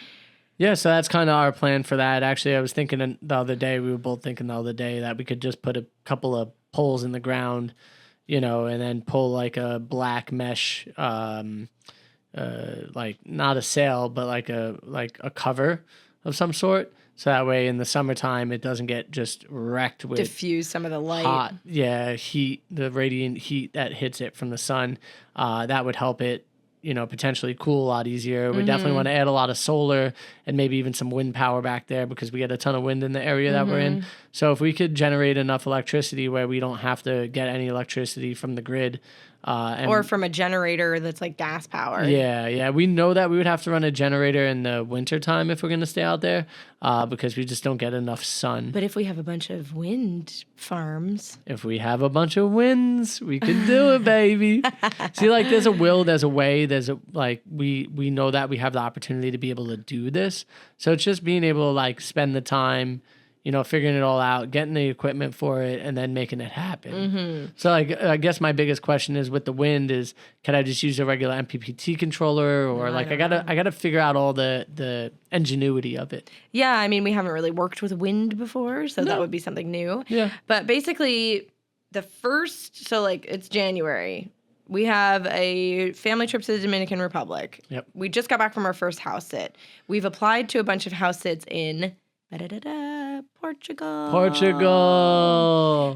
Yeah, so that's kind of our plan for that. Actually, I was thinking the other day, we were both thinking the other day that we could just put a couple of poles in the ground, and then pull like a black mesh, like not a sail, but like a cover of some sort. So that way in the summertime, it doesn't get just wrecked with diffuse some of the light. Hot, heat, the radiant heat that hits it from the sun. That would help it, potentially cool a lot easier. We definitely want to add a lot of solar and maybe even some wind power back there because we get a ton of wind in the area that we're in. So if we could generate enough electricity where we don't have to get any electricity from the grid, or from a generator that's like gas powered. Yeah. We know that we would have to run a generator in the winter time if we're going to stay out there because we just don't get enough sun. But if we have a bunch of wind farms. If we have a bunch of winds, we can do it, baby. See, like there's a will, there's a way, we know that we have the opportunity to be able to do this. So it's just being able to like spend the time, figuring it all out, getting the equipment for it, and then making it happen. So, like, I guess my biggest question is with the wind is, can I just use a regular MPPT controller, or I gotta figure out all the ingenuity of it. Yeah, I mean, we haven't really worked with wind before, so that would be something new. Yeah, but basically, it's January. We have a family trip to the Dominican Republic. Yep. We just got back from our first house sit. We've applied to a bunch of house sits in Portugal.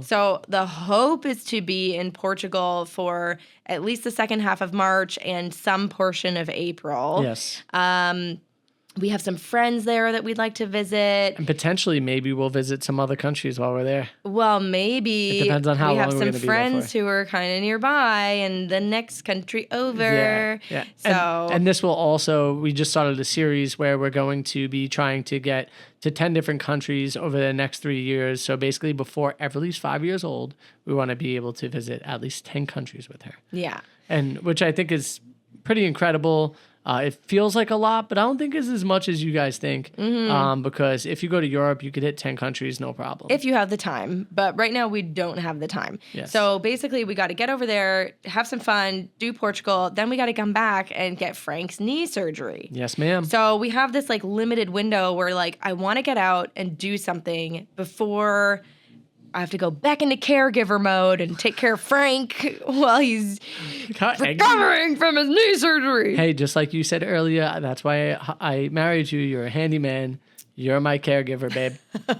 So the hope is to be in Portugal for at least the second half of March and some portion of April. Yes. We have some friends there that we'd like to visit. And potentially maybe we'll visit some other countries while we're there. Well, maybe. It depends on how long we're going to be there for. We have some friends who are kind of nearby and the next country over. Yeah. So, and this will also, we just started a series where we're going to be trying to get to 10 different countries over the next 3 years. So basically before Everly's 5 years old, we want to be able to visit at least 10 countries with her. Yeah. And which I think is pretty incredible. It feels like a lot, but I don't think it's as much as you guys think. Because if you go to Europe, you could hit 10 countries, no problem. If you have the time. But right now, we don't have the time. Yes. So basically, we got to get over there, have some fun, do Portugal. Then we got to come back and get Frank's knee surgery. Yes, ma'am. So we have this like limited window where like I want to get out and do something before I have to go back into caregiver mode and take care of Frank while he's recovering from his knee surgery. Hey, just like you said earlier, that's why I married you. You're a handyman. You're my caregiver, babe.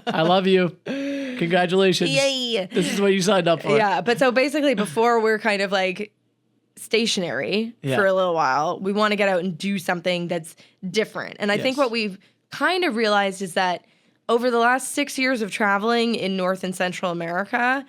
I love you. Congratulations. Yay. This is what you signed up for. Yeah, but so basically before we're kind of like stationary for a little while, we want to get out and do something that's different. And I think what we've kind of realized is that over the last 6 years of traveling in North and Central America,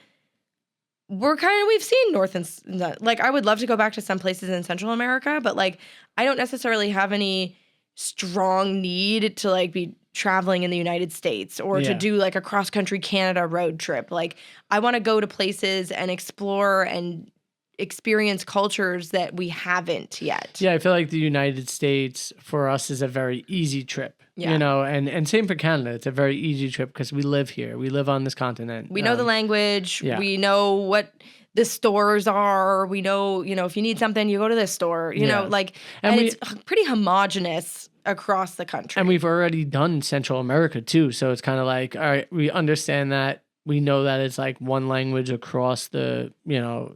we've seen I would love to go back to some places in Central America, but like I don't necessarily have any strong need to like be traveling in the United States or to do like a cross-country Canada road trip. Like I want to go to places and explore and experience cultures that we haven't yet. Yeah, I feel like the United States for us is a very easy trip. Yeah. And same for Canada. It's a very easy trip because we live here. We live on this continent. We know the language. Yeah. We know what the stores are. We know, if you need something, you go to this store, and it's pretty homogenous across the country. And we've already done Central America too. So it's kind of like, all right, we understand that. We know that it's like one language across the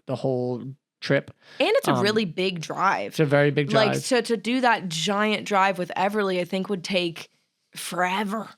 whole trip. And it's a really big drive. It's a very big drive. Like to do that giant drive with Everly, I think would take forever.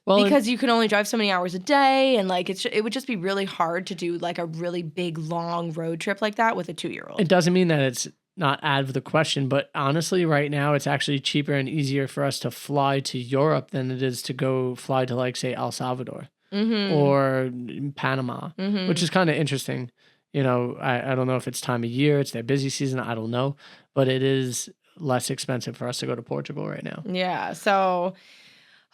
Well, because you can only drive so many hours a day, and like it would just be really hard to do like a really big long road trip like that with a 2-year-old. It doesn't mean that it's not out of the question, but honestly, right now it's actually cheaper and easier for us to fly to Europe than it is to go fly to like say El Salvador or Panama, which is kind of interesting. I don't know if it's time of year, it's their busy season, I don't know, but it is less expensive for us to go to Portugal right now. Yeah, so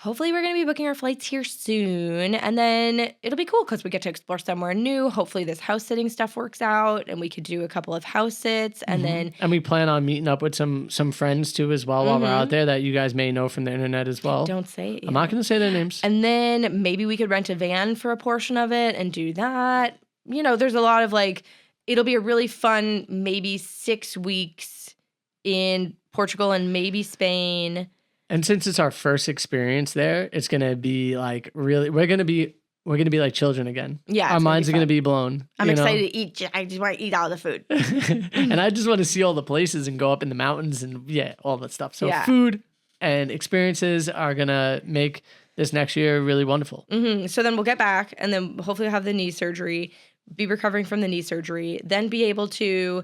hopefully we're going to be booking our flights here soon. And then it'll be cool because we get to explore somewhere new. Hopefully this house sitting stuff works out and we could do a couple of house sits. And then... And we plan on meeting up with some friends too as well while we're out there that you guys may know from the internet as well. Don't say it yet. I'm not going to say their names. And then maybe we could rent a van for a portion of it and do that. You know, there's a lot of like, it'll be a really fun maybe 6 weeks in Portugal and maybe Spain. And since it's our first experience there, it's going to be like really, we're going to be like children again. Yeah. Our minds are going to be blown. I'm excited to eat. I just want to eat all the food. And I just want to see all the places and go up in the mountains and all that stuff. So food and experiences are going to make this next year really wonderful. So then we'll get back and then hopefully have the knee surgery, be recovering from the knee surgery, then be able to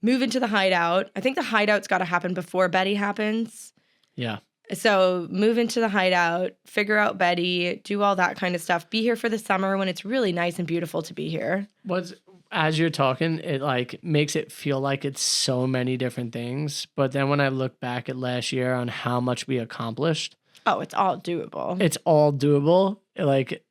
move into the hideout. I think the hideout's got to happen before Betty happens. Yeah. So move into the hideout, figure out Betty, do all that kind of stuff. Be here for the summer when it's really nice and beautiful to be here. As you're talking, it like makes it feel like it's so many different things. But then when I look back at last year on how much we accomplished. Oh, it's all doable. It's all doable. Like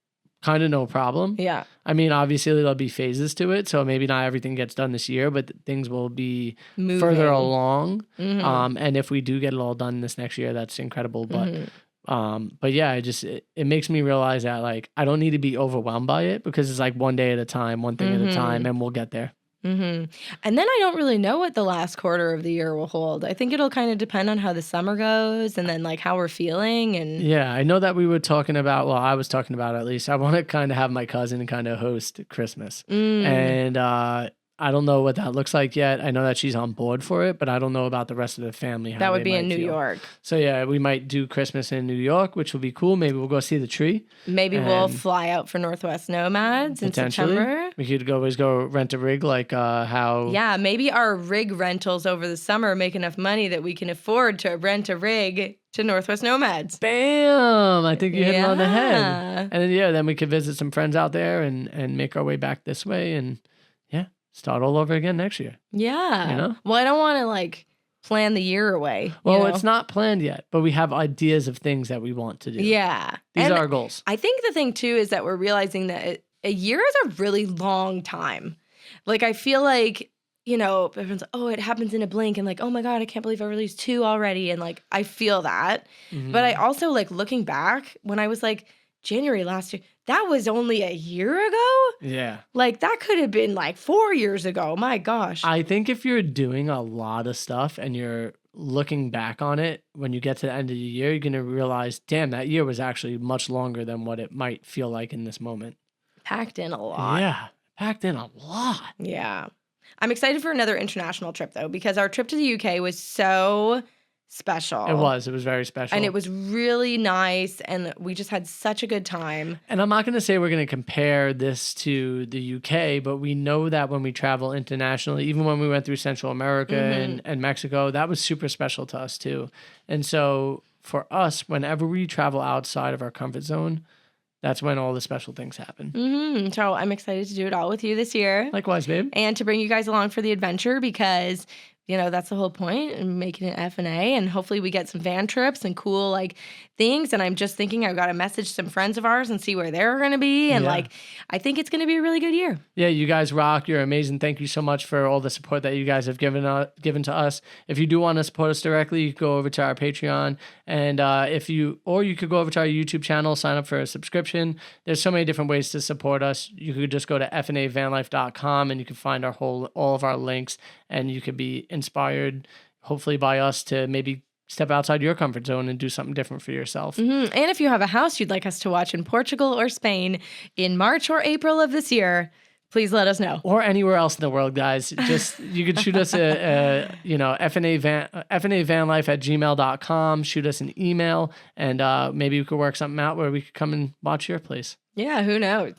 kind of no problem. Yeah. I mean, obviously there'll be phases to it. So maybe not everything gets done this year, but things will be further along. And if we do get it all done this next year, that's incredible. But yeah, it makes me realize that like, I don't need to be overwhelmed by it because it's like one day at a time, one thing at a time, and we'll get there. And then I don't really know what the last quarter of the year will hold. I think it'll kind of depend on how the summer goes and then like how we're feeling. And yeah, I know that we were talking about, well, I was talking about at least, I want to kind of have my cousin kind of host Christmas. And I don't know what that looks like yet. I know that she's on board for it, but I don't know about the rest of the family. How that would be in New feel. York. So yeah, we might do Christmas in New York, which will be cool. Maybe we'll go see the tree. Maybe we'll fly out for Northwest Nomads in September. We could always go rent a rig like how... Yeah, maybe our rig rentals over the summer make enough money that we can afford to rent a rig to Northwest Nomads. Bam! I think you hit it on the head. And then we could visit some friends out there and make our way back this way and start all over again next year. Yeah. You know? Well, I don't want to like plan the year away. Well, it's not planned yet, but we have ideas of things that we want to do. Yeah. These are our goals. I think the thing too is that we're realizing that a year is a really long time. Like I feel like, you know, everyone's like, oh, it happens in a blink and like, oh my God, I can't believe I released 2 already. And like, I feel that. But I also like looking back when I was like January last year, that was only a year ago? Yeah. Like, that could have been like 4 years ago. My gosh. I think if you're doing a lot of stuff and you're looking back on it, when you get to the end of the year, you're going to realize, damn, that year was actually much longer than what it might feel like in this moment. Packed in a lot. Yeah. Packed in a lot. Yeah. I'm excited for another international trip, though, because our trip to the UK was so special. It was very special. And it was really nice, and we just had such a good time. And I'm not going to say we're going to compare this to the UK, but we know that when we travel internationally, even when we went through Central America and Mexico, that was super special to us too. And so for us, whenever we travel outside of our comfort zone, that's when all the special things happen. So I'm excited to do it all with you this year. Likewise, babe. And to bring you guys along for the adventure because, you know, that's the whole point, and making it FnA, and hopefully we get some van trips and cool like things. And I'm just thinking I've got to message some friends of ours and see where they're going to be. And like, I think it's going to be a really good year. Yeah, you guys rock. You're amazing. Thank you so much for all the support that you guys have given to us. If you do want to support us directly, you can go over to our Patreon, and you could go over to our YouTube channel, sign up for a subscription. There's so many different ways to support us. You could just go to FnAvanlife.com and you can find all of our links, and you could be inspired, hopefully by us, to maybe step outside your comfort zone and do something different for yourself. And if you have a house you'd like us to watch in Portugal or Spain in March or April of this year, please let us know. Or anywhere else in the world, guys. Just, you could shoot us FnAvanlife@gmail.com, shoot us an email, and maybe we could work something out where we could come and watch your place. Yeah, who knows?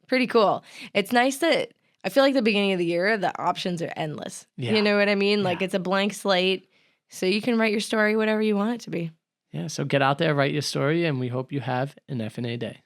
Pretty cool. It's nice that I feel like the beginning of the year, the options are endless. Yeah. You know what I mean? Like it's a blank slate, so you can write your story whatever you want it to be. Yeah, so get out there, write your story, and we hope you have an FnA day.